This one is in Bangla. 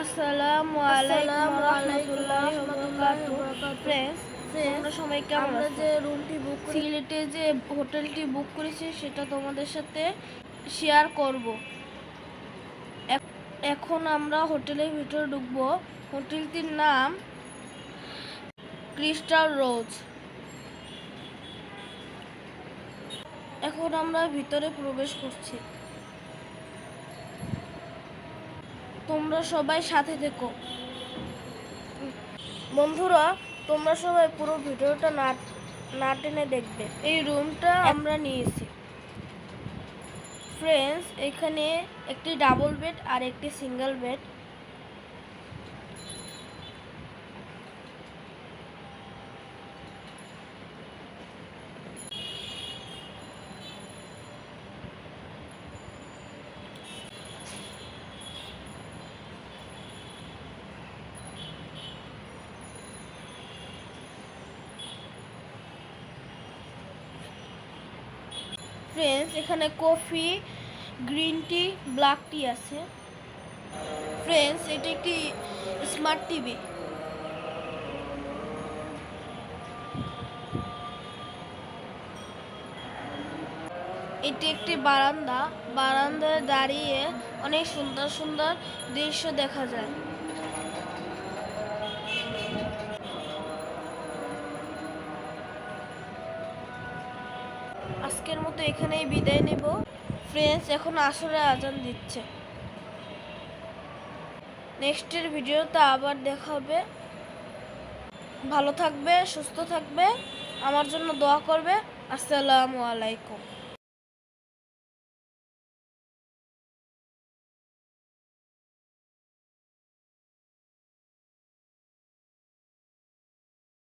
আসসালামু আলাইকুম রাহমাতুল্লাহি ওয়া বারাকাতুহু। ফ্রেন্ডস, তোমরা সবাই কেমন আছো? যে রুমটি বুক সিলেটে যে হোটেলটি বুক করেছি সেটা তোমাদের সাথে শেয়ার করব। এখন আমরা হোটেলের ভিতরে ঢুকবো। হোটেলটির নাম ক্রিস্টাল রোজ। এখন আমরা ভিতরে প্রবেশ করছি। তোমরা সবাই সাথে থেকো। বন্ধুরা, তোমরা সবাই পুরো ভিডিওটা না টেনে দেখবে। এই রুমটা আমরা নিয়েছি। ফ্রেন্ডস, এখানে একটি ডাবল বেড আর একটি সিঙ্গেল বেড। ফ্রেন্ডস, এখানে কফি, গ্রিন টি, ব্ল্যাক টি আছে। ফ্রেন্ডস, এটি একটি স্মার্ট টিভি। এটি একটি বারান্দা। বারান্দায় দাঁড়িয়ে অনেক সুন্দর সুন্দর দৃশ্য দেখা যায়। আজকের মতো এখানেই বিদায় নেব। ফ্রেন্ডস, এখন আসরের আজান দিচ্ছে। নেক্সটের ভিডিওতে আবার দেখা হবে। ভালো থাকবে, সুস্থ থাকবে, আমার জন্য দোয়া করবে। আসসালামু আলাইকুম।